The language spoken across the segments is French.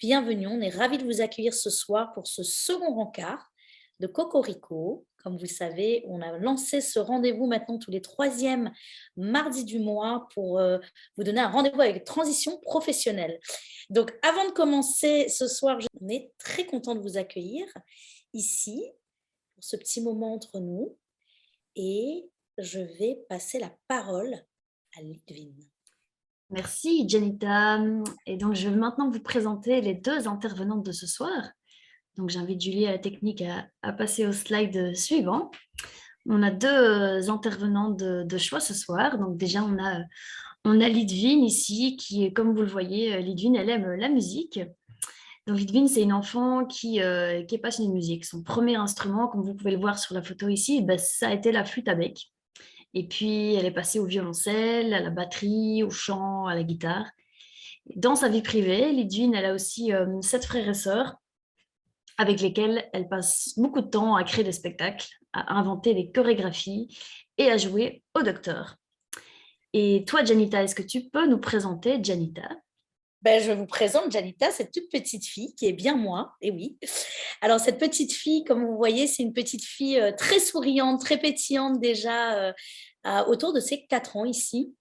Bienvenue, on est ravis de vous accueillir ce soir pour ce second rencard de Cocorico. Comme vous le savez, on a lancé ce rendez-vous maintenant tous les troisièmes mardis du mois pour vous donner un rendez-vous avec transition professionnelle. Donc avant de commencer ce soir, on est très content de vous accueillir ici pour ce petit moment entre nous et je vais passer la parole à Lidvine. Merci Janita. Et donc je vais maintenant vous présenter les deux intervenantes de ce soir. Donc j'invite Julie à la technique à passer au slide suivant. On a deux intervenantes de choix ce soir. Donc déjà on a Lidvine ici qui est, comme vous le voyez, Lidvine elle aime la musique. Donc Lidvine c'est une enfant qui est passionnée de musique. Son premier instrument, comme vous pouvez le voir sur la photo ici, ça a été la flûte à bec. Et puis, elle est passée au violoncelle, à la batterie, au chant, à la guitare. Dans sa vie privée, Lidwine, elle a aussi 7 frères et sœurs avec lesquels elle passe beaucoup de temps à créer des spectacles, à inventer des chorégraphies et à jouer au docteur. Et toi, Janita, est-ce que tu peux nous présenter Janita? Je vous présente Janita, cette toute petite fille qui est bien moi, et oui. Alors cette petite fille, comme vous voyez, c'est une petite fille très souriante, très pétillante déjà, autour de ses 4 ans ici.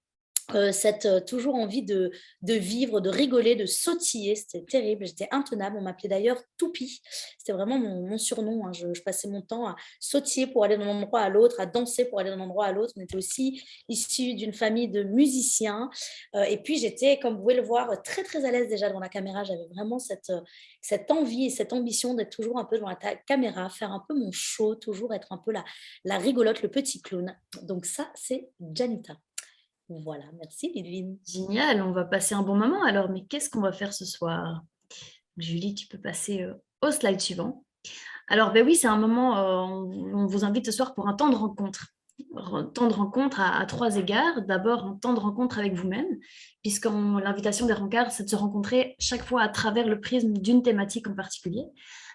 Cette toujours envie de vivre, de rigoler, de sautiller, c'était terrible, j'étais intenable. On m'appelait d'ailleurs Toupie, c'était vraiment mon surnom, hein. Je passais mon temps à sautiller pour aller d'un endroit à l'autre, à danser pour aller d'un endroit à l'autre. On était aussi issus d'une famille de musiciens, et puis j'étais, comme vous pouvez le voir, très, très à l'aise déjà devant la caméra. J'avais vraiment cette envie et cette ambition d'être toujours un peu devant la caméra, faire un peu mon show, toujours être un peu la rigolote, le petit clown. Donc ça, c'est Janita. Voilà, merci Lidvine. Génial, on va passer un bon moment alors, mais qu'est-ce qu'on va faire ce soir? Julie, tu peux passer au slide suivant. Alors, ben oui, c'est un moment, on vous invite ce soir pour un temps de rencontre. Un temps de rencontre à 3 égards. D'abord, un temps de rencontre avec vous-même, puisque l'invitation des rencarts, c'est de se rencontrer chaque fois à travers le prisme d'une thématique en particulier.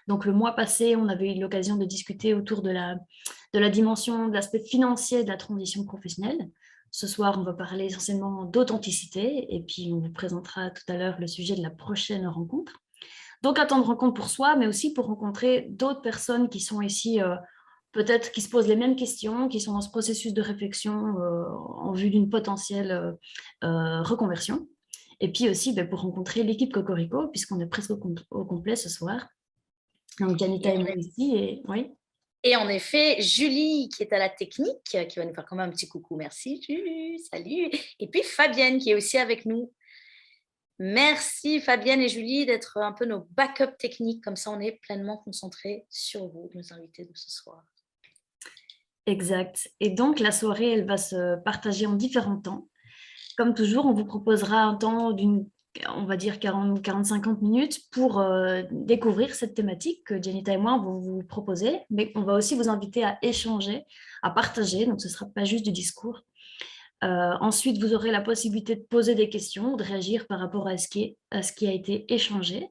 Donc, le mois passé, on avait eu l'occasion de discuter autour de la dimension, de l'aspect financier de la transition professionnelle. Ce soir, on va parler essentiellement d'authenticité, et puis on vous présentera tout à l'heure le sujet de la prochaine rencontre. Donc, un temps de rencontre pour soi, mais aussi pour rencontrer d'autres personnes qui sont ici, peut-être qui se posent les mêmes questions, qui sont dans ce processus de réflexion en vue d'une potentielle reconversion. Et puis aussi pour rencontrer l'équipe Cocorico, puisqu'on est presque au complet ce soir. Donc, Janita Et et en, moi ici, et oui. et en effet, Julie qui est à la technique, qui va nous faire quand même un petit coucou. Merci Julie, salut. Et puis Fabienne qui est aussi avec nous. Merci Fabienne et Julie d'être un peu nos backups techniques. Comme ça, on est pleinement concentrés sur vous, nos invités de ce soir. Exact. Et donc, la soirée, elle va se partager en différents temps. Comme toujours, on vous proposera un temps on va dire 40 40-50 minutes pour découvrir cette thématique que Janita et moi vont vous proposer. Mais on va aussi vous inviter à échanger, à partager. Donc, ce ne sera pas juste du discours. Ensuite, vous aurez la possibilité de poser des questions, de réagir par rapport à ce qui a été échangé.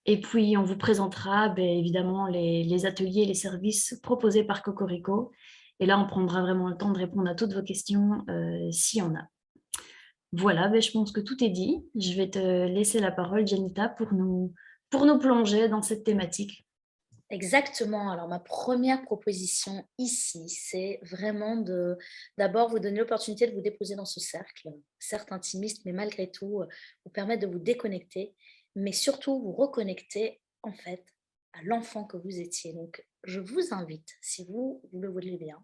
Et puis, on vous présentera évidemment les ateliers et les services proposés par Cocorico. Et là, on prendra vraiment le temps de répondre à toutes vos questions s'il y en a. Voilà, je pense que tout est dit. Je vais te laisser la parole, Janita, pour nous plonger dans cette thématique. Exactement. Alors, ma première proposition ici, c'est vraiment d'abord vous donner l'opportunité de vous déposer dans ce cercle, certes intimiste, mais malgré tout, vous permettre de vous déconnecter, mais surtout vous reconnecter en fait à l'enfant que vous étiez. Donc, je vous invite, si vous le voulez bien,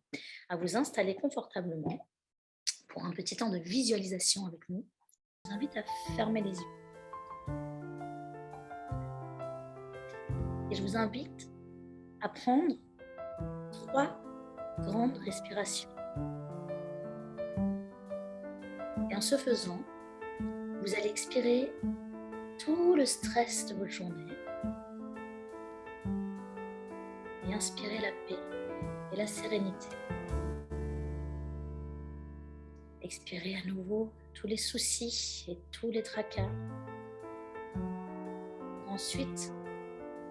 à vous installer confortablement pour un petit temps de visualisation avec nous. Je vous invite à fermer les yeux. Et je vous invite à prendre 3 grandes respirations. Et en ce faisant, vous allez expirer tout le stress de votre journée et inspirer la paix et la sérénité. Expirez à nouveau tous les soucis et tous les tracas. Ensuite,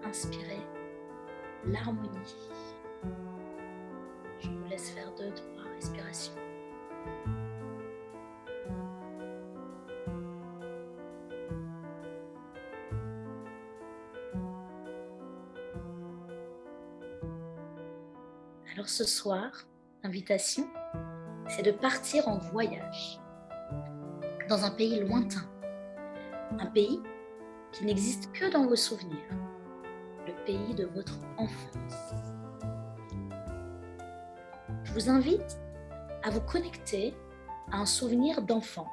inspirez l'harmonie. Je vous laisse faire 2-3 respirations. Alors ce soir, l'invitation, c'est de partir en voyage dans un pays lointain, un pays qui n'existe que dans vos souvenirs, le pays de votre enfance. Je vous invite à vous connecter à un souvenir d'enfant.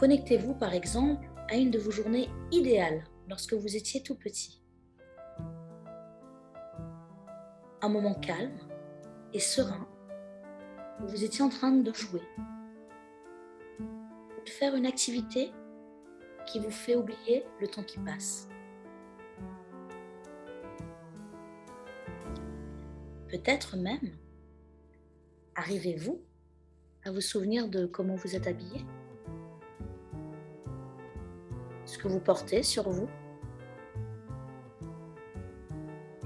Connectez-vous par exemple à une de vos journées idéales lorsque vous étiez tout petit. Un moment calme et serein où vous étiez en train de jouer, de faire une activité qui vous fait oublier le temps qui passe. Peut-être même arrivez-vous à vous souvenir de comment vous êtes habillé, ce que vous portez sur vous,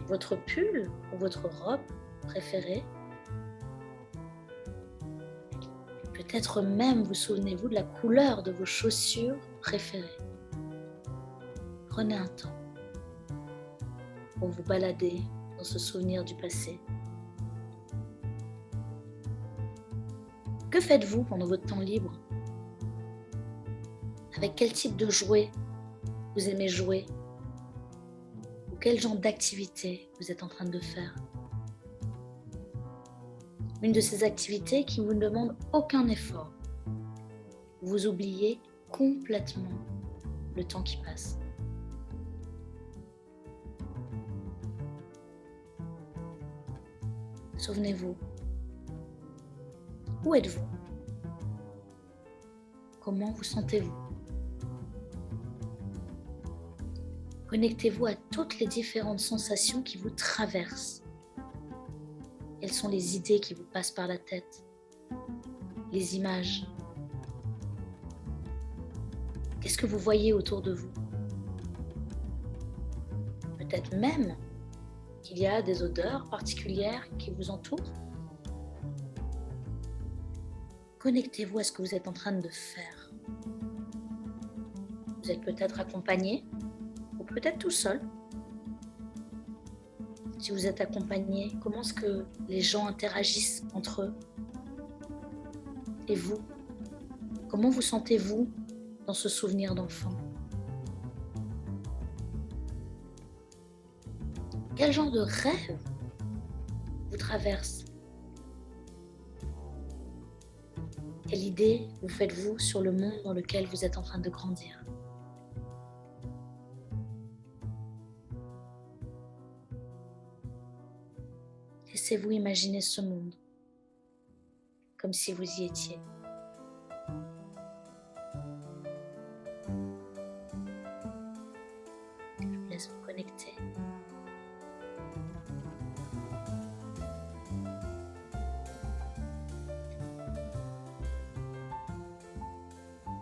votre pull ou votre robe préférée. Peut-être même vous souvenez-vous de la couleur de vos chaussures préférées. Prenez un temps pour vous balader dans ce souvenir du passé. Que faites-vous pendant votre temps libre? Avec quel type de jouet vous aimez jouer? Ou quel genre d'activité vous êtes en train de faire? Une de ces activités qui vous ne demande aucun effort. Vous oubliez complètement le temps qui passe. Souvenez-vous, où êtes-vous? Comment vous sentez-vous? Connectez-vous à toutes les différentes sensations qui vous traversent. Quelles sont les idées qui vous passent par la tête? Les images? Qu'est-ce que vous voyez autour de vous? Peut-être même qu'il y a des odeurs particulières qui vous entourent. Connectez-vous à ce que vous êtes en train de faire. Vous êtes peut-être accompagné ou peut-être tout seul. Si vous êtes accompagné, comment est-ce que les gens interagissent entre eux? Et vous? Comment vous sentez-vous dans ce souvenir d'enfant? Quel genre de rêve vous traverse? Quelle idée vous faites-vous sur le monde dans lequel vous êtes en train de grandir? Laissez-vous imaginer ce monde comme si vous y étiez. Je vous laisse vous connecter.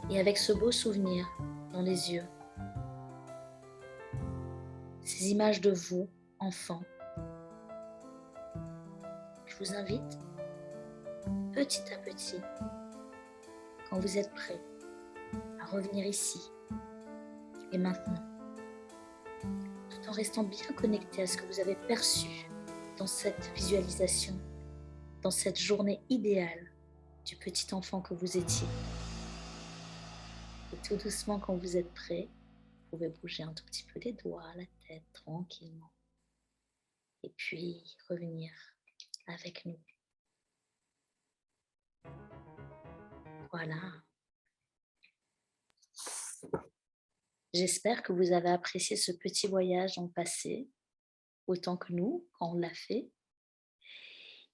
Et avec ce beau souvenir dans les yeux, ces images de vous, enfant, je vous invite, petit à petit, quand vous êtes prêt, à revenir ici et maintenant, tout en restant bien connecté à ce que vous avez perçu dans cette visualisation, dans cette journée idéale du petit enfant que vous étiez. Et tout doucement, quand vous êtes prêt, vous pouvez bouger un tout petit peu les doigts, la tête, tranquillement. Et puis revenir avec nous. Voilà. J'espère que vous avez apprécié ce petit voyage dans le passé, autant que nous, quand on l'a fait.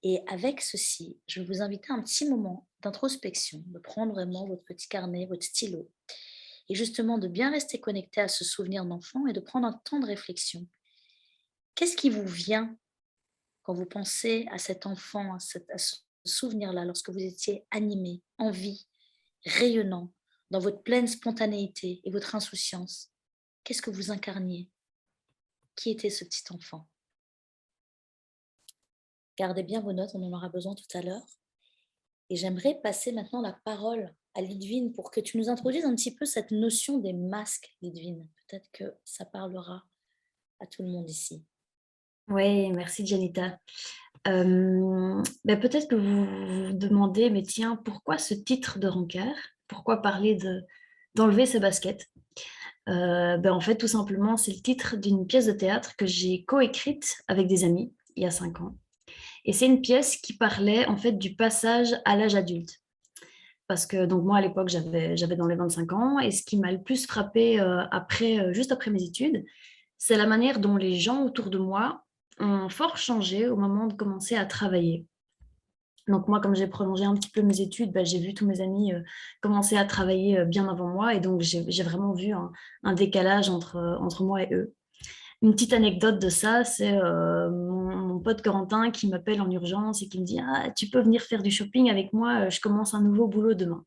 Et avec ceci, je vais vous inviter à un petit moment d'introspection, de prendre vraiment votre petit carnet, votre stylo, et justement de bien rester connecté à ce souvenir d'enfant et de prendre un temps de réflexion. Qu'est-ce qui vous vient quand vous pensez à cet enfant, à ce souvenir-là, lorsque vous étiez animé, en vie, rayonnant, dans votre pleine spontanéité et votre insouciance? Qu'est-ce que vous incarniez? Qui était ce petit enfant? Gardez bien vos notes, on en aura besoin tout à l'heure. Et j'aimerais passer maintenant la parole à Lidvine pour que tu nous introduises un petit peu cette notion des masques, Lidvine. Peut-être que ça parlera à tout le monde ici. Oui, merci Janita. Peut-être que vous vous demandez, mais tiens, pourquoi ce titre de rancœur? Pourquoi parler d'enlever ses baskets? En fait, tout simplement, c'est le titre d'une pièce de théâtre que j'ai coécrite avec des amis il y a 5 ans. Et c'est une pièce qui parlait en fait du passage à l'âge adulte. Parce que donc moi à l'époque j'avais dans les 25 ans et ce qui m'a le plus frappé juste après mes études, c'est la manière dont les gens autour de moi ont fort changé au moment de commencer à travailler. Donc moi, comme j'ai prolongé un petit peu mes études, j'ai vu tous mes amis commencer à travailler bien avant moi et donc j'ai vraiment vu un décalage entre moi et eux. Une petite anecdote de ça, c'est mon pote Corentin qui m'appelle en urgence et qui me dit: «Ah, tu peux venir faire du shopping avec moi, je commence un nouveau boulot demain.»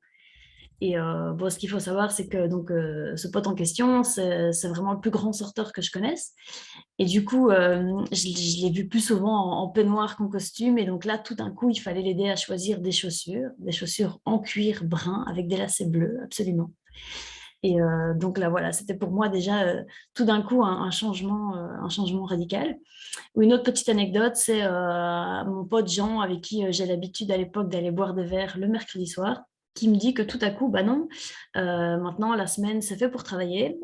Et ce qu'il faut savoir, c'est que donc, ce pote en question, c'est vraiment le plus grand sorteur que je connaisse. Et du coup, je l'ai vu plus souvent en peignoir qu'en costume. Et donc là, tout d'un coup, il fallait l'aider à choisir des chaussures en cuir brun avec des lacets bleus, absolument. Et donc là, voilà, c'était pour moi déjà tout d'un coup un changement radical. Ou une autre petite anecdote, c'est mon pote Jean, avec qui j'ai l'habitude à l'époque d'aller boire des verres le mercredi soir, qui me dit que tout à coup, bah non, maintenant la semaine c'est fait pour travailler,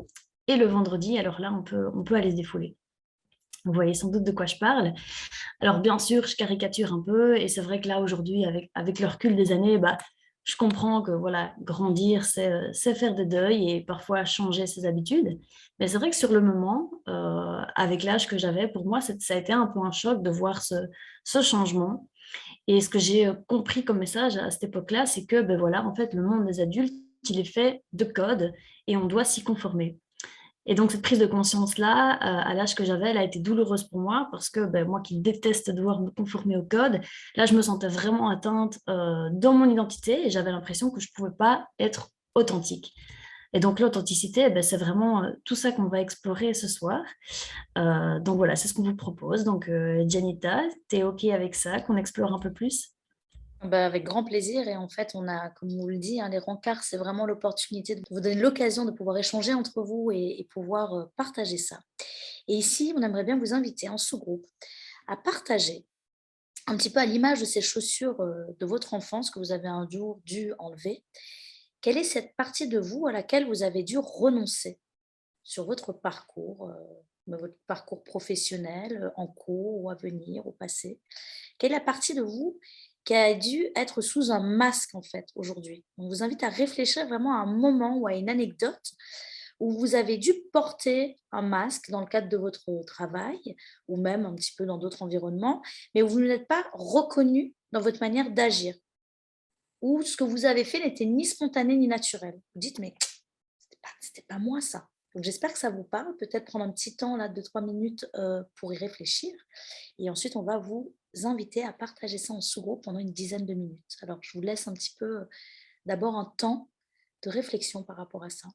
et le vendredi, alors là on peut aller se défouler. Vous voyez sans doute de quoi je parle. Alors bien sûr, je caricature un peu et c'est vrai que là aujourd'hui, avec le recul des années, je comprends que voilà, grandir, c'est faire des deuils et parfois changer ses habitudes. Mais c'est vrai que sur le moment, avec l'âge que j'avais, pour moi, ça a été un peu un choc de voir ce changement. Et ce que j'ai compris comme message à cette époque-là, c'est que voilà, en fait, le monde des adultes, il est fait de codes et on doit s'y conformer. Et donc, cette prise de conscience-là, à l'âge que j'avais, elle a été douloureuse pour moi parce que moi qui déteste devoir me conformer au code, là, je me sentais vraiment atteinte dans mon identité et j'avais l'impression que je ne pouvais pas être authentique. Et donc, l'authenticité, c'est vraiment tout ça qu'on va explorer ce soir. Donc, voilà, c'est ce qu'on vous propose. Donc, Janita, tu es OK avec ça, qu'on explore un peu plus? Avec grand plaisir et en fait, on a, comme on le dit, hein, les rencarts, c'est vraiment l'opportunité de vous donner l'occasion de pouvoir échanger entre vous et pouvoir, partager ça. Et ici, on aimerait bien vous inviter en sous-groupe à partager un petit peu à l'image de ces chaussures, de votre enfance que vous avez un jour dû enlever. Quelle est cette partie de vous à laquelle vous avez dû renoncer sur votre parcours, votre parcours professionnel, en cours ou à venir, au passé? Quelle est la partie de vous qui a dû être sous un masque, en fait, aujourd'hui? On vous invite à réfléchir vraiment à un moment ou à une anecdote où vous avez dû porter un masque dans le cadre de votre travail ou même un petit peu dans d'autres environnements, mais où vous n'êtes pas reconnu dans votre manière d'agir, où ce que vous avez fait n'était ni spontané ni naturel. Vous dites: «Mais c'était pas moi ça.» Donc j'espère que ça vous parle. Peut-être prendre un petit temps là, 2-3 minutes, pour y réfléchir et ensuite on va vous inviter à partager ça en sous-groupe pendant une dizaine de minutes. Alors je vous laisse un petit peu, d'abord un temps de réflexion par rapport à ça.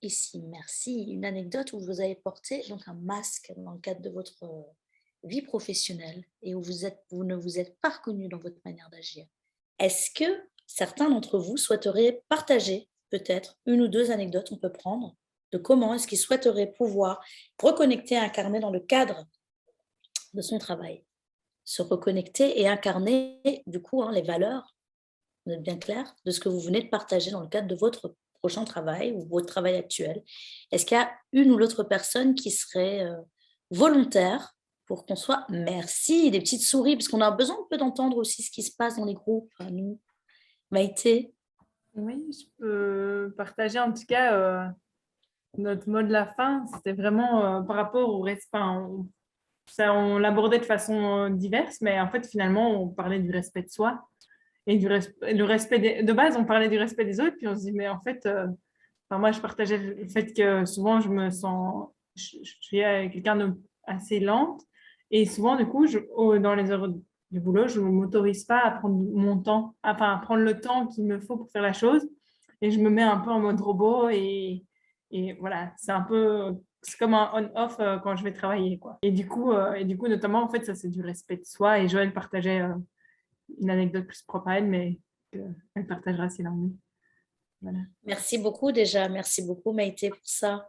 Ici, merci. Une anecdote où vous avez porté donc un masque dans le cadre de votre, vie professionnelle et où vous ne vous êtes pas reconnu dans votre manière d'agir. Est-ce que certains d'entre vous souhaiteraient partager peut-être une ou 2 anecdotes, on peut prendre, de comment est-ce qu'ils souhaiteraient pouvoir reconnecter, incarner dans le cadre de son travail? Se reconnecter et incarner du coup, hein, les valeurs, vous êtes bien clair, de ce que vous venez de partager dans le cadre de votre prochain travail ou votre travail actuel. Est-ce qu'il y a une ou l'autre personne qui serait, volontaire pour qu'on soit merci, des petites souris, parce qu'on a besoin un peu d'entendre aussi ce qui se passe dans les groupes, nous. Maïté? Oui, je peux partager en tout cas notre mot de la fin. C'était vraiment par rapport au respect. Enfin, on l'abordait de façon diverse, mais en fait, finalement, on parlait du respect de soi et le respect de base, on parlait du respect des autres. Puis on se dit, mais en fait, enfin, moi, je partageais le fait que souvent, je suis quelqu'un de assez lente et souvent, du coup, dans les heures du boulot, je ne m'autorise pas à prendre mon temps, enfin, à prendre le temps qu'il me faut pour faire la chose et je me mets un peu en mode robot et voilà, c'est comme un on-off quand je vais travailler, quoi. Et du coup, notamment, en fait, ça, c'est du respect de soi. Et Joël partageait une anecdote plus propre à elle, mais qu'elle partagera si elle a envie. Voilà. Merci beaucoup déjà, merci beaucoup Maïté pour ça.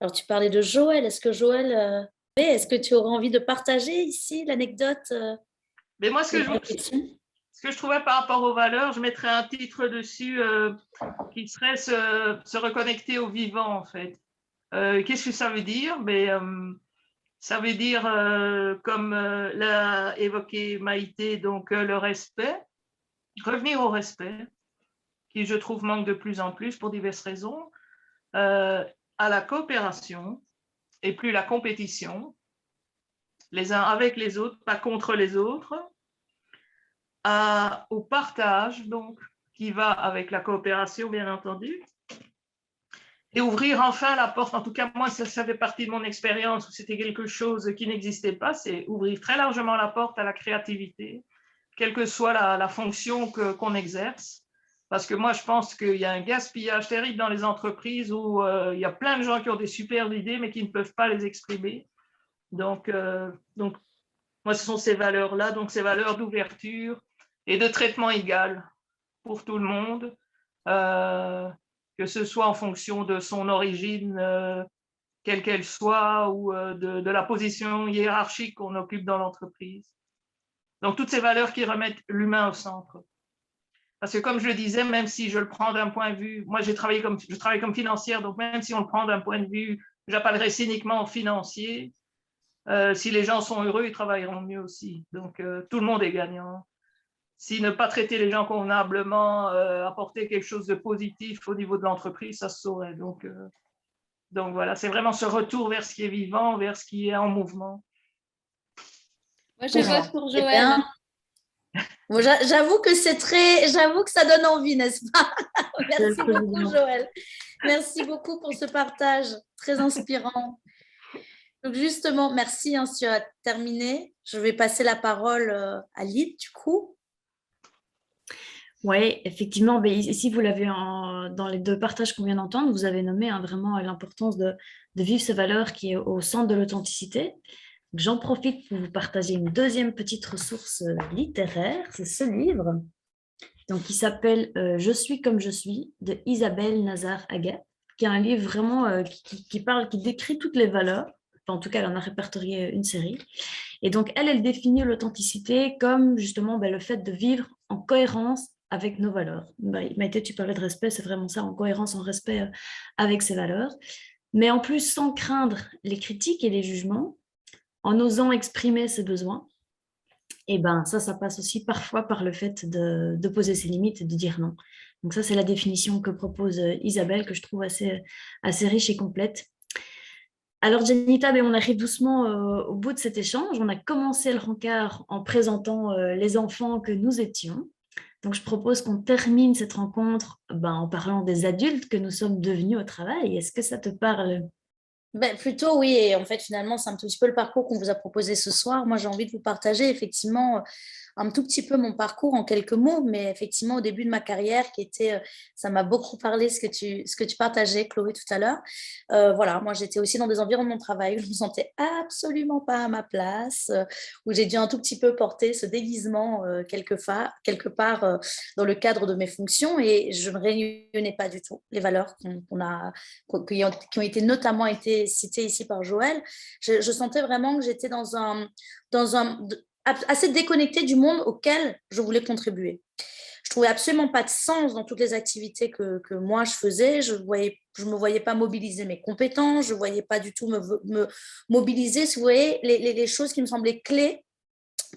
Alors tu parlais de Joël, est-ce que Joël, est-ce que tu aurais envie de partager ici l'anecdote Mais moi, et la réflexion? ce que je trouvais par rapport aux valeurs, je mettrais un titre dessus qui serait se reconnecter au vivant, en fait. Qu'est-ce que ça veut dire? Ça veut dire, comme l'a évoqué Maïté, donc le respect, revenir au respect, qui je trouve manque de plus en plus pour diverses raisons, à la coopération et plus la compétition, les uns avec les autres, pas contre les autres, au partage, donc, qui va avec la coopération, bien entendu, et ouvrir enfin la porte. En tout cas, moi, ça fait partie de mon expérience où c'était quelque chose qui n'existait pas, c'est ouvrir très largement la porte à la créativité, quelle que soit la fonction qu'on exerce. Parce que moi, je pense qu'il y a un gaspillage terrible dans les entreprises où il y a plein de gens qui ont des superbes idées, mais qui ne peuvent pas les exprimer. Donc moi, ce sont ces valeurs-là, donc ces valeurs d'ouverture et de traitement égal pour tout le monde, que ce soit en fonction de son origine, quelle qu'elle soit, ou de la position hiérarchique qu'on occupe dans l'entreprise. Donc, toutes ces valeurs qui remettent l'humain au centre. Parce que comme je le disais, même si je le prends d'un point de vue, moi je travaille comme financière, donc même si on le prend d'un point de vue, j'appellerais cyniquement financier, si les gens sont heureux, ils travailleront mieux aussi. Donc tout le monde est gagnant. Si ne pas traiter les gens convenablement, apporter quelque chose de positif au niveau de l'entreprise, ça se saurait. Donc voilà, c'est vraiment ce retour vers ce qui est vivant, vers ce qui est en mouvement. Moi, je vote pour Eh Joël. bien, bon, j'avoue que ça donne envie, n'est-ce pas? Merci beaucoup, Joël. Merci beaucoup pour ce partage très inspirant. Donc justement, merci, hein, tu as terminé. Je vais passer la parole à Lyd, du coup. Oui, effectivement, mais ici, vous l'avez dans les deux partages qu'on vient d'entendre, vous avez nommé vraiment l'importance de vivre ces valeurs qui est au centre de l'authenticité. J'en profite pour vous partager une deuxième petite ressource littéraire, c'est ce livre donc, qui s'appelle « Je suis comme je suis » de Isabelle Nazar-Haga, qui est un livre vraiment qui décrit toutes les valeurs. Enfin, en tout cas, elle en a répertorié une série. Et donc, elle définit l'authenticité comme justement le fait de vivre en cohérence avec nos valeurs. Maïté, tu parlais de respect, c'est vraiment ça, en cohérence, en respect avec ses valeurs. Mais en plus, sans craindre les critiques et les jugements, en osant exprimer ses besoins. Et ça passe aussi parfois par le fait de poser ses limites et de dire non. Donc ça, c'est la définition que propose Isabelle, que je trouve assez riche et complète. Alors, Janita, on arrive doucement au bout de cet échange. On a commencé le rencard en présentant les enfants que nous étions. Donc, je propose qu'on termine cette rencontre en parlant des adultes que nous sommes devenus au travail. Est-ce que ça te parle ? Plutôt oui, et en fait finalement c'est un tout petit peu le parcours qu'on vous a proposé ce soir. Moi j'ai envie de vous partager effectivement un tout petit peu mon parcours en quelques mots, mais effectivement au début de ma carrière ça m'a beaucoup parlé ce que tu partageais Chloé tout à l'heure. Voilà, moi j'étais aussi dans des environnements de travail où je me sentais absolument pas à ma place, où j'ai dû un tout petit peu porter ce déguisement quelque part dans le cadre de mes fonctions, et je ne réunionnais pas du tout les valeurs qui ont été notamment citées ici par Joël. Je sentais vraiment que j'étais assez déconnectée du monde auquel je voulais contribuer. Je trouvais absolument pas de sens dans toutes les activités que moi je faisais. Je me voyais pas mobiliser mes compétences, je voyais pas du tout me mobiliser, si vous voyez, les choses qui me semblaient clés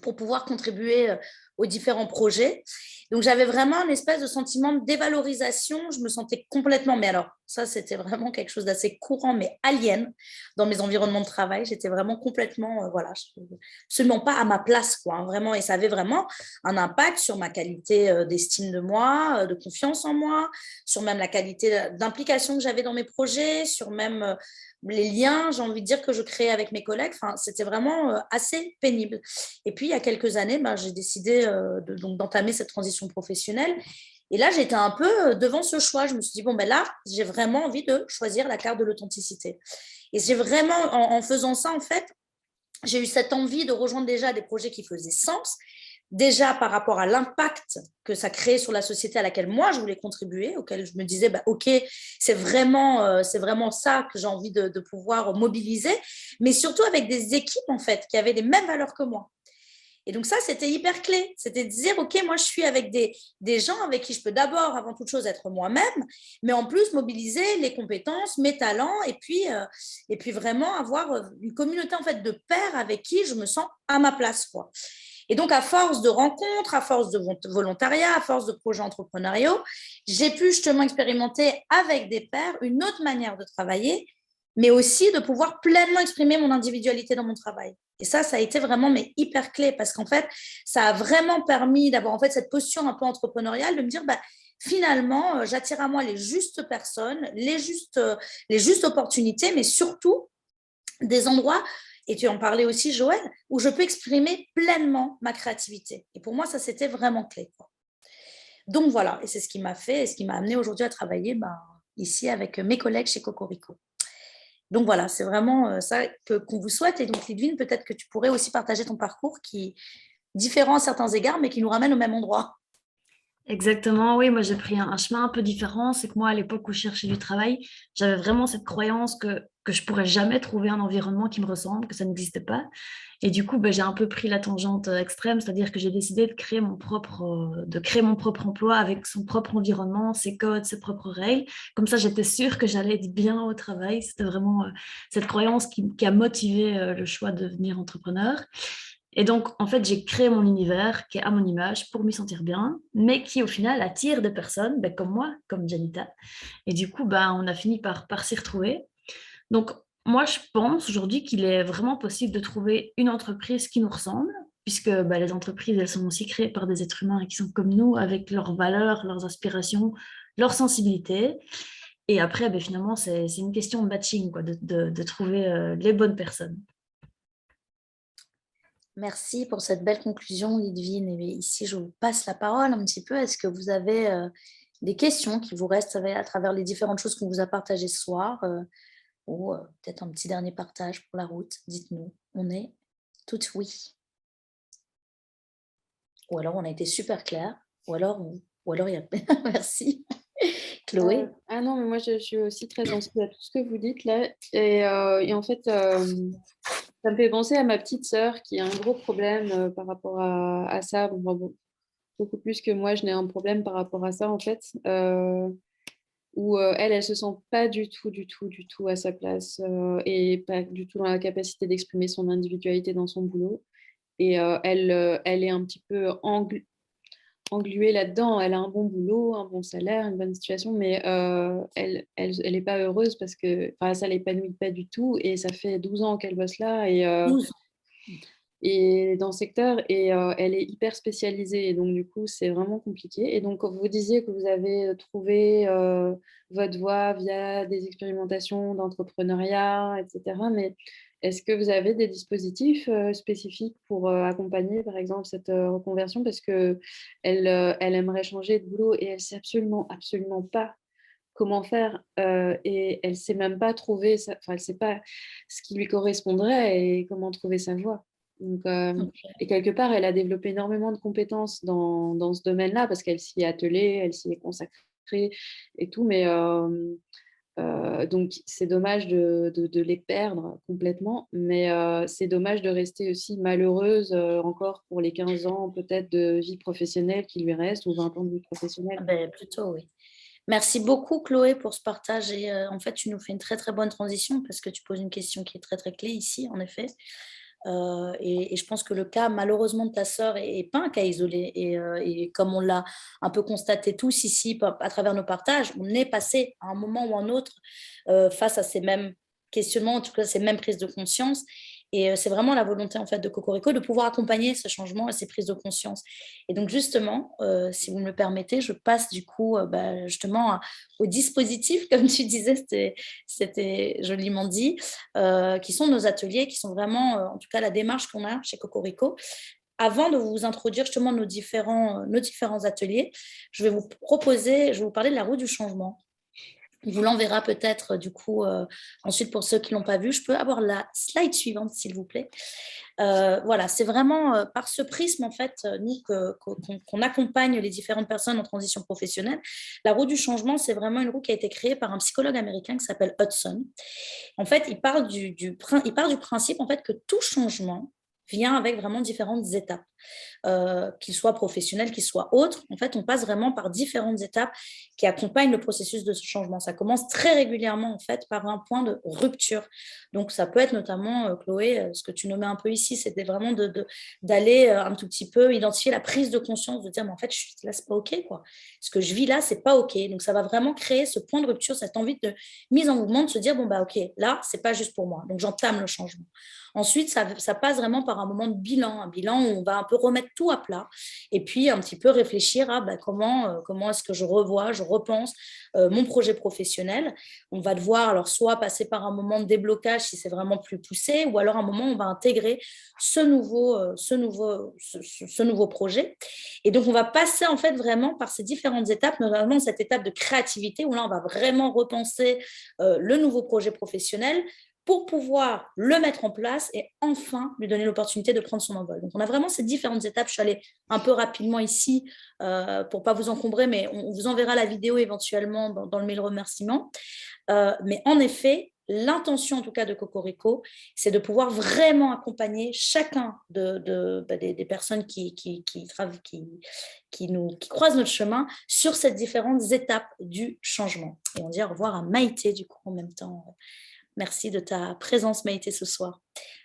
pour pouvoir contribuer aux différents projets. Donc, j'avais vraiment une espèce de sentiment de dévalorisation. Je me sentais complètement, mais alors, ça, c'était vraiment quelque chose d'assez courant, mais alien dans mes environnements de travail. J'étais vraiment complètement, absolument pas à ma place, quoi, hein, vraiment. Et ça avait vraiment un impact sur ma qualité d'estime de moi, de confiance en moi, sur même la qualité d'implication que j'avais dans mes projets, sur même les liens, j'ai envie de dire, que je créais avec mes collègues. Enfin, c'était vraiment assez pénible. Et puis, il y a quelques années, j'ai décidé d'entamer cette transition professionnelle. Et là, j'étais un peu devant ce choix. Je me suis dit, là, j'ai vraiment envie de choisir la carte de l'authenticité. Et j'ai vraiment, en faisant ça, en fait, j'ai eu cette envie de rejoindre déjà des projets qui faisaient sens, déjà par rapport à l'impact que ça créait sur la société à laquelle moi, je voulais contribuer, auquel je me disais, OK, c'est vraiment ça que j'ai envie de pouvoir mobiliser, mais surtout avec des équipes, en fait, qui avaient les mêmes valeurs que moi. Et donc ça, c'était hyper clé. C'était de dire, OK, moi, je suis avec des gens avec qui je peux d'abord, avant toute chose, être moi-même, mais en plus, mobiliser les compétences, mes talents, et puis vraiment avoir une communauté, en fait, de pairs avec qui je me sens à ma place, quoi. Et donc, à force de rencontres, à force de volontariat, à force de projets entrepreneuriaux, j'ai pu justement expérimenter avec des pairs une autre manière de travailler, mais aussi de pouvoir pleinement exprimer mon individualité dans mon travail. Et ça a été vraiment hyper clé parce qu'en fait, ça a vraiment permis d'avoir en fait cette posture un peu entrepreneuriale, de me dire, finalement, j'attire à moi les justes personnes, les justes opportunités, mais surtout des endroits, et tu en parlais aussi, Joël, où je peux exprimer pleinement ma créativité. Et pour moi, ça, c'était vraiment clé, quoi. Donc voilà, et c'est ce qui m'a fait, et ce qui m'a amené aujourd'hui à travailler ici avec mes collègues chez Cocorico. Donc voilà, c'est vraiment ça qu'on vous souhaite. Et donc, Lidwine, peut-être que tu pourrais aussi partager ton parcours qui est différent à certains égards, mais qui nous ramène au même endroit. Exactement, oui, moi j'ai pris un chemin un peu différent. C'est que moi, à l'époque où je cherchais du travail, j'avais vraiment cette croyance que je pourrais jamais trouver un environnement qui me ressemble, que ça n'existait pas. Et du coup, j'ai un peu pris la tangente extrême, c'est-à-dire que j'ai décidé de créer mon propre emploi avec son propre environnement, ses codes, ses propres règles. Comme ça, j'étais sûre que j'allais être bien au travail. C'était vraiment cette croyance qui a motivé le choix de devenir entrepreneur. Et donc, en fait, j'ai créé mon univers qui est à mon image pour m'y sentir bien, mais qui, au final, attire des personnes comme moi, comme Janita. Et du coup, on a fini par s'y retrouver. Donc, moi, je pense aujourd'hui qu'il est vraiment possible de trouver une entreprise qui nous ressemble, puisque les entreprises, elles sont aussi créées par des êtres humains qui sont comme nous, avec leurs valeurs, leurs aspirations, leurs sensibilités. Et après, finalement, c'est une question de matching, quoi, de trouver les bonnes personnes. Merci pour cette belle conclusion, Lidwine. Et ici, je vous passe la parole un petit peu. Est-ce que vous avez des questions qui vous restent à travers les différentes choses qu'on vous a partagées ce soir ou peut-être un petit dernier partage pour la route? Dites-nous. On est toutes oui. Ou alors, on a été super clair. Ou alors il y a... Merci. Chloé? Non, mais moi, je suis aussi très sensible à tout ce que vous dites là. Et en fait, ça me fait penser à ma petite sœur qui a un gros problème par rapport à ça. Beaucoup plus que moi, je n'ai un problème par rapport à ça, en fait, où elle se sent pas du tout à sa place et pas du tout dans la capacité d'exprimer son individualité dans son boulot. Et elle est un petit peu engluée là-dedans. Elle a un bon boulot, un bon salaire, une bonne situation, mais elle est pas heureuse parce que ça l'épanouit pas du tout. Et ça fait 12 ans qu'elle bosse là. Et dans ce secteur, et elle est hyper spécialisée, et donc du coup, c'est vraiment compliqué. Et donc, vous disiez que vous avez trouvé votre voie via des expérimentations d'entrepreneuriat, etc. Mais est-ce que vous avez des dispositifs spécifiques pour accompagner, par exemple, cette reconversion? Parce qu'elle elle aimerait changer de boulot et elle ne sait absolument pas comment faire et elle ne sait même pas trouver, elle ne sait pas ce qui lui correspondrait et comment trouver sa voie. Donc, et quelque part, elle a développé énormément de compétences dans ce domaine-là parce qu'elle s'y est attelée, elle s'y est consacrée et tout. Mais donc, c'est dommage de les perdre complètement. Mais c'est dommage de rester aussi malheureuse encore pour les 15 ans peut-être de vie professionnelle qui lui reste ou 20 ans de vie professionnelle. Plutôt, oui. Merci beaucoup, Chloé, pour ce partage. Et en fait, tu nous fais une très, très bonne transition parce que tu poses une question qui est très, très clé ici, en effet. Et je pense que le cas, malheureusement, de ta sœur n'est pas un cas isolé. Et comme on l'a un peu constaté tous ici à travers nos partages, on est passé à un moment ou à un autre face à ces mêmes questionnements, en tout cas ces mêmes prises de conscience. Et c'est vraiment la volonté en fait de Cocorico de pouvoir accompagner ce changement et ces prises de conscience. Et donc justement, si vous me le permettez, je passe du coup justement au dispositif, comme tu disais, c'était joliment dit, qui sont nos ateliers, qui sont vraiment, en tout cas la démarche qu'on a chez Cocorico. Avant de vous introduire justement nos différents ateliers, je vais vous parler de la roue du changement. On vous l'enverra peut-être du coup ensuite pour ceux qui ne l'ont pas vu. Je peux avoir la slide suivante, s'il vous plaît. Voilà, c'est vraiment par ce prisme, en fait, nous, qu'on accompagne les différentes personnes en transition professionnelle. La roue du changement, c'est vraiment une roue qui a été créée par un psychologue américain qui s'appelle Hudson. En fait, il part du principe en fait, que tout changement vient avec vraiment différentes étapes, qu'ils soient professionnels, qu'ils soient autres. En fait, on passe vraiment par différentes étapes qui accompagnent le processus de ce changement. Ça commence très régulièrement, en fait, par un point de rupture. Donc, ça peut être notamment, Chloé, ce que tu nommais un peu ici, c'était vraiment d'aller un tout petit peu identifier la prise de conscience, de dire, mais en fait, là, c'est pas OK, quoi. Ce que je vis là, c'est pas OK. Donc, ça va vraiment créer ce point de rupture, cette envie de mise en mouvement, de se dire, bon, bah, OK, là, c'est pas juste pour moi. Donc, j'entame le changement. Ensuite, ça passe vraiment par un moment de bilan, un bilan où on va un peu remettre tout à plat et puis un petit peu réfléchir à comment est-ce que je revois, je repense mon projet professionnel. On va devoir alors soit passer par un moment de déblocage si c'est vraiment plus poussé, ou alors un moment où on va intégrer ce nouveau projet. Et donc, on va passer en fait vraiment par ces différentes étapes, notamment cette étape de créativité où là, on va vraiment repenser le nouveau projet professionnel pour pouvoir le mettre en place et enfin lui donner l'opportunité de prendre son envol. Donc, on a vraiment ces différentes étapes. Je suis allée un peu rapidement ici pour ne pas vous encombrer, mais on vous enverra la vidéo éventuellement dans le mail remerciement. Mais en effet, l'intention en tout cas de Cocorico, c'est de pouvoir vraiment accompagner chacun des personnes qui croisent notre chemin sur ces différentes étapes du changement. Et on dit au revoir à Maïté du coup en même temps. Merci de ta présence, Maïté, ce soir.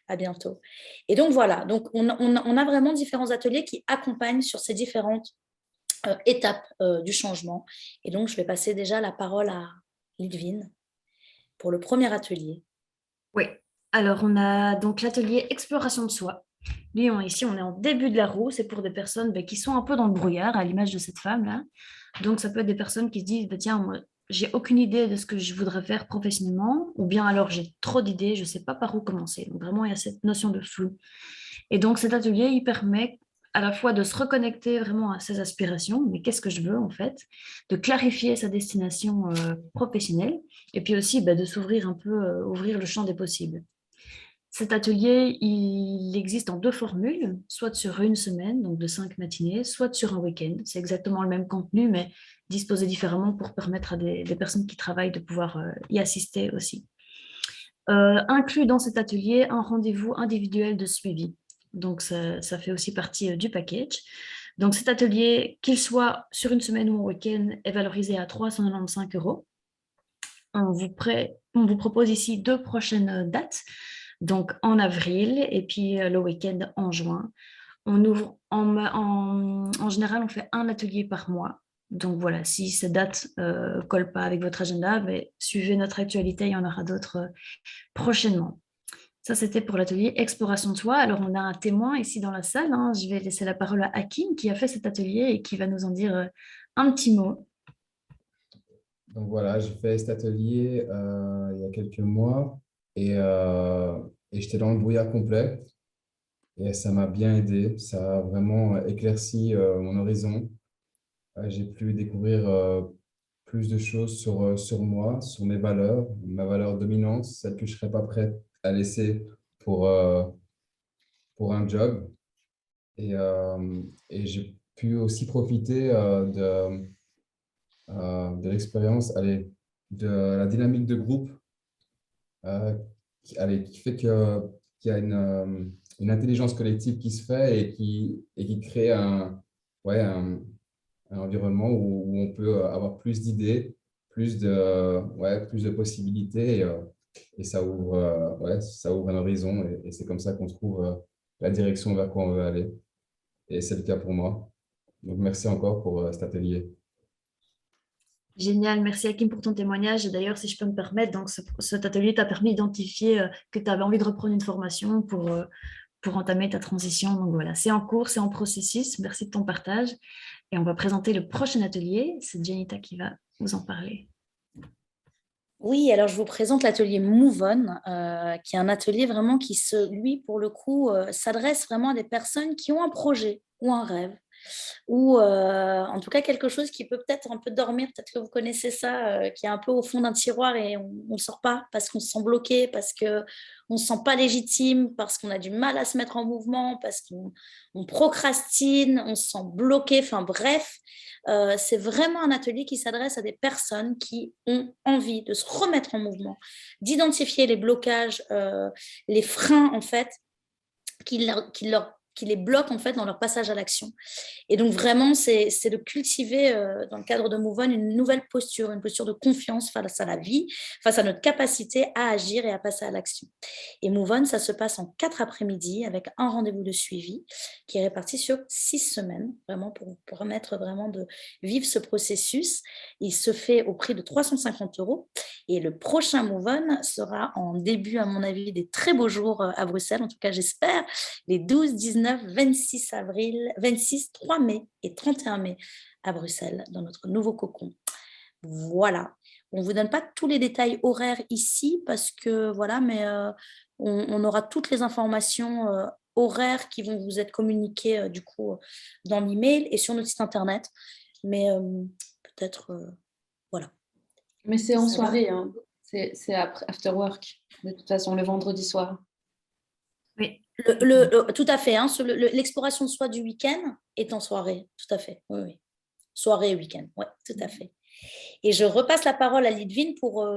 À bientôt. Et donc, voilà. Donc, on a vraiment différents ateliers qui accompagnent sur ces différentes étapes du changement. Et donc, je vais passer déjà la parole à Lidvine pour le premier atelier. Oui. Alors, on a donc l'atelier exploration de soi. Lui, ici, on est en début de la roue. C'est pour des personnes qui sont un peu dans le brouillard, à l'image de cette femme-là. Donc, ça peut être des personnes qui se disent, tiens, moi, j'ai aucune idée de ce que je voudrais faire professionnellement, ou bien alors j'ai trop d'idées, je ne sais pas par où commencer. Donc, vraiment, il y a cette notion de flou. Et donc, cet atelier, il permet à la fois de se reconnecter vraiment à ses aspirations, mais qu'est-ce que je veux en fait, de clarifier sa destination professionnelle, et puis aussi de s'ouvrir un peu, ouvrir le champ des possibles. Cet atelier, il existe en 2 formules, soit sur une semaine, donc de 5 matinées, soit sur un week-end. C'est exactement le même contenu, mais disposé différemment pour permettre à des personnes qui travaillent de pouvoir y assister aussi. Inclus dans cet atelier, un rendez-vous individuel de suivi. Donc, ça fait aussi partie du package. Donc, cet atelier, qu'il soit sur une semaine ou un week-end, est valorisé à 395 €. On vous propose ici 2 prochaines dates. Donc, en avril et puis le week-end en juin. On ouvre en général, on fait un atelier par mois. Donc voilà, si ces dates ne collent pas avec votre agenda, suivez notre actualité, il y en aura d'autres prochainement. Ça, c'était pour l'atelier exploration de soi. Alors, on a un témoin ici dans la salle. Je vais laisser la parole à Hakim qui a fait cet atelier et qui va nous en dire un petit mot. Donc voilà, j'ai fait cet atelier il y a quelques mois et j'étais dans le brouillard complet et ça m'a bien aidé. Ça a vraiment éclairci mon horizon. J'ai pu découvrir plus de choses sur moi, sur mes valeurs, ma valeur dominante, celle que je ne serais pas prête à laisser pour un job. Et j'ai pu aussi profiter de l'expérience, de la dynamique de groupe qui fait qu'il y a une intelligence collective qui se fait et qui crée un environnement où on peut avoir plus d'idées, plus de possibilités et ça ouvre un horizon et c'est comme ça qu'on trouve la direction vers quoi on veut aller. Et c'est le cas pour moi. Donc, merci encore pour cet atelier. Génial, merci Hakim pour ton témoignage. Et d'ailleurs, si je peux me permettre, donc cet atelier t'a permis d'identifier que tu avais envie de reprendre une formation pour entamer ta transition. Donc voilà, c'est en cours, c'est en processus. Merci de ton partage. Et on va présenter le prochain atelier. C'est Janita qui va vous en parler. Oui, alors je vous présente l'atelier Move On, qui est un atelier vraiment qui, lui, pour le coup, s'adresse vraiment à des personnes qui ont un projet ou un rêve, ou en tout cas quelque chose qui peut peut-être un peu dormir, peut-être que vous connaissez ça, qui est un peu au fond d'un tiroir et on ne le sort pas parce qu'on se sent bloqué, parce qu'on ne se sent pas légitime, parce qu'on a du mal à se mettre en mouvement, parce qu'on procrastine, on se sent bloqué, enfin bref, c'est vraiment un atelier qui s'adresse à des personnes qui ont envie de se remettre en mouvement, d'identifier les blocages, les freins en fait, qui les bloquent en fait dans leur passage à l'action. Et donc vraiment, c'est de cultiver dans le cadre de Move On une nouvelle posture, une posture de confiance face à la vie, face à notre capacité à agir et à passer à l'action. Et Move On, ça se passe en 4 après-midi avec un rendez-vous de suivi qui est réparti sur 6 semaines, vraiment pour permettre vraiment de vivre ce processus. Il se fait au prix de 350 € et le prochain Move On sera en début, à mon avis, des très beaux jours à Bruxelles, en tout cas j'espère, les 12, 19, 26 avril, 26, 3 mai et 31 mai à Bruxelles, dans notre nouveau cocon. Voilà. On ne vous donne pas tous les détails horaires ici parce que voilà, mais on aura toutes les informations horaires qui vont vous être communiquées du coup dans l'email et sur notre site internet. Mais peut-être, voilà. Mais c'est en Ça va. soirée, hein. C'est after work, de toute façon, le vendredi soir. Oui. Tout à fait. Hein, l'exploration de soi du week-end est en soirée. Tout à fait. Oui, oui. Soirée et week-end. Oui, tout à fait. Et je repasse la parole à Lidvine pour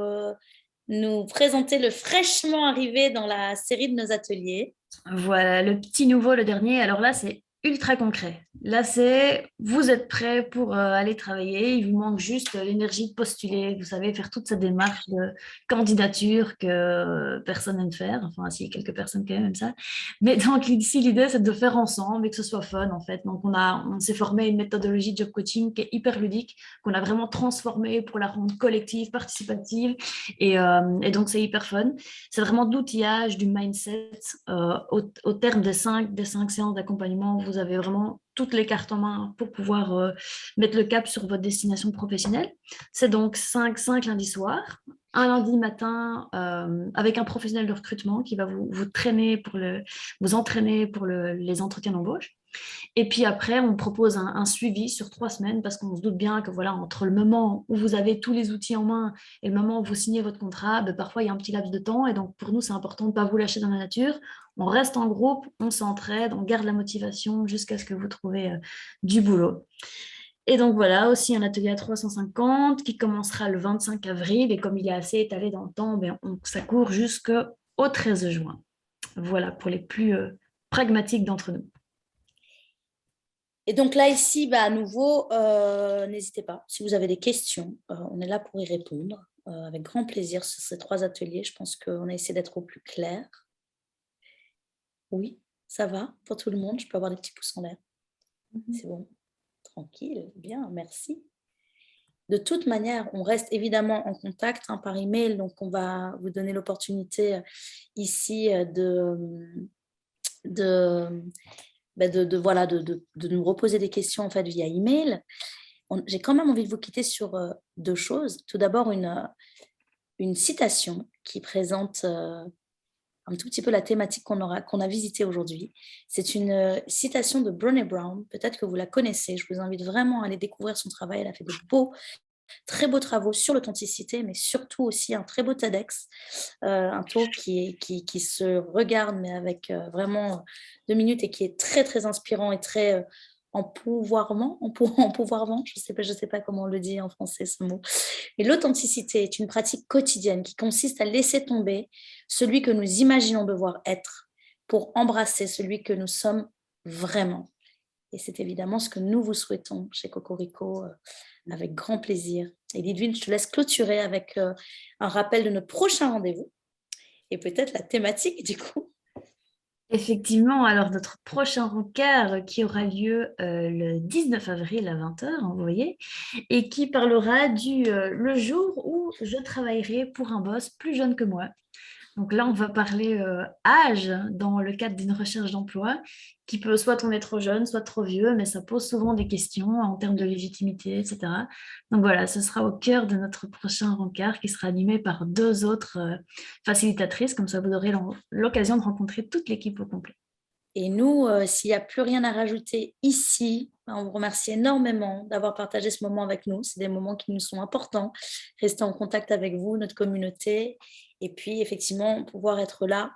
nous présenter le fraîchement arrivé dans la série de nos ateliers. Voilà, le petit nouveau, le dernier. Alors là, c'est ultra concret. Là, c'est vous êtes prêts pour aller travailler. Il vous manque juste l'énergie de postuler. Vous savez, faire toute cette démarche de candidature que personne n'aime faire. Enfin, si, quelques personnes quand même aiment ça. Mais donc, ici, l'idée, c'est de le faire ensemble et que ce soit fun, en fait. Donc, on s'est formé une méthodologie de job coaching qui est hyper ludique, qu'on a vraiment transformée pour la rendre collective, participative. Et donc, c'est hyper fun. C'est vraiment de l'outillage, du mindset. Au terme des 5 séances d'accompagnement, vous avez vraiment toutes les cartes en main pour pouvoir mettre le cap sur votre destination professionnelle. C'est donc 5 lundis soirs, un lundi matin avec un professionnel de recrutement qui va vous traîner vous entraîner pour les entretiens d'embauche. Et puis après, on propose un suivi sur 3 semaines parce qu'on se doute bien que voilà, entre le moment où vous avez tous les outils en main et le moment où vous signez votre contrat, parfois il y a un petit laps de temps. Et donc pour nous, c'est important de ne pas vous lâcher dans la nature. On reste en groupe, on s'entraide, on garde la motivation jusqu'à ce que vous trouviez du boulot. Et donc voilà, aussi un atelier à 350 qui commencera le 25 avril. Et comme il est assez étalé dans le temps, ça court jusqu'au 13 juin. Voilà pour les plus pragmatiques d'entre nous. Et donc là, ici, à nouveau, n'hésitez pas. Si vous avez des questions, on est là pour y répondre avec grand plaisir sur ces 3 ateliers. Je pense qu'on a essayé d'être au plus clair. Oui, ça va pour tout le monde. Je peux avoir des petits pouces en l'air. C'est bon. Tranquille. Bien, merci. De toute manière, on reste évidemment en contact par email. Donc, on va vous donner l'opportunité ici de nous reposer des questions en fait via email. J'ai quand même envie de vous quitter sur 2 choses. Tout d'abord, une citation qui présente un tout petit peu la thématique qu'on a visitée aujourd'hui. C'est une citation de Brené Brown. Peut-être que vous la connaissez. Je vous invite vraiment à aller découvrir son travail. Elle a fait de très beaux travaux sur l'authenticité, mais surtout aussi un très beau TEDx, un talk qui se regarde, mais avec vraiment 2 minutes et qui est très, très inspirant et très empouvoirant, je sais pas comment on le dit en français ce mot. Et l'authenticité est une pratique quotidienne qui consiste à laisser tomber celui que nous imaginons devoir être pour embrasser celui que nous sommes vraiment. Et c'est évidemment ce que nous vous souhaitons chez Cocorico, avec grand plaisir. Et Lidvine, je te laisse clôturer avec un rappel de notre prochain rendez-vous et peut-être la thématique du coup. Effectivement, alors notre prochain rencard qui aura lieu le 19 avril à 20h, vous voyez, et qui parlera le jour où je travaillerai pour un boss plus jeune que moi. Donc là, on va parler âge dans le cadre d'une recherche d'emploi qui peut soit on est trop jeune, soit trop vieux, mais ça pose souvent des questions en termes de légitimité, etc. Donc voilà, ce sera au cœur de notre prochain rencard qui sera animé par 2 autres facilitatrices. Comme ça, vous aurez l'occasion de rencontrer toute l'équipe au complet. Et nous, s'il n'y a plus rien à rajouter ici, On vous remercie énormément d'avoir partagé ce moment avec nous. C'est des moments qui nous sont importants. Rester en contact avec vous, notre communauté, et puis effectivement pouvoir être là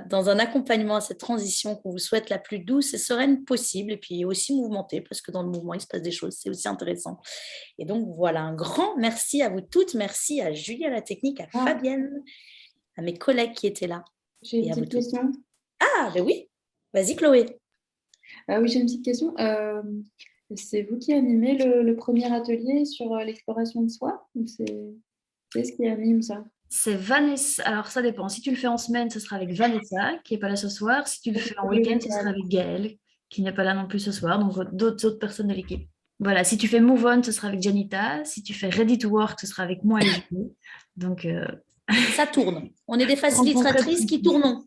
dans un accompagnement à cette transition qu'on vous souhaite la plus douce et sereine possible, et puis aussi mouvementée, parce que dans le mouvement, il se passe des choses, c'est aussi intéressant. Et donc voilà, un grand merci à vous toutes. Merci à Julie à la technique, à Fabienne, à mes collègues qui étaient là. J'ai une petite question. Ah, ben oui. Vas-y, Chloé. Oui, j'ai une petite question. C'est vous qui animez le premier atelier sur l'exploration de soi ou c'est ce qui anime ça? C'est Vanessa. Alors, ça dépend. Si tu le fais en semaine, ce sera avec Vanessa, qui n'est pas là ce soir. Si tu le fais en week-end, ce sera avec Gaëlle, qui n'est pas là non plus ce soir. Donc, d'autres personnes de l'équipe. Voilà. Si tu fais Move On, ce sera avec Janita. Si tu fais Ready to Work, ce sera avec moi et Julie. Donc, ça tourne. On est des facilitatrices qui tournons.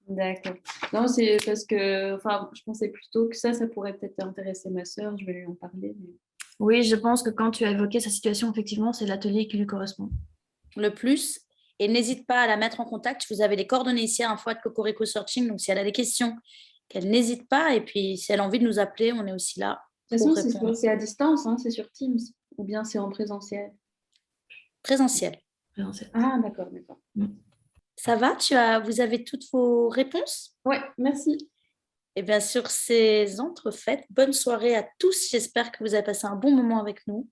D'accord. Non, c'est parce que je pensais plutôt que ça pourrait peut-être intéresser ma sœur. Je vais lui en parler. Mais... Oui, je pense que quand tu as évoqué sa situation, effectivement, c'est l'atelier qui lui correspond. Le plus, et n'hésite pas à la mettre en contact. Vous avez les coordonnées ici à Info @ Cocorico Searching, donc si elle a des questions, qu'elle n'hésite pas, et puis si elle a envie de nous appeler, on est aussi là. De toute façon, c'est à distance, hein, c'est sur Teams, ou bien c'est en présentiel? Présentiel. Ah, d'accord. Ça va? Vous avez toutes vos réponses? Oui, merci. Et bien sur ces entrefaites, bonne soirée à tous. J'espère que vous avez passé un bon moment avec nous.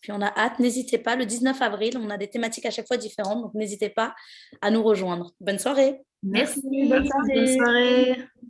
Puis on a hâte, n'hésitez pas, le 19 avril, on a des thématiques à chaque fois différentes, donc n'hésitez pas à nous rejoindre. Bonne soirée. Merci, bonne soirée.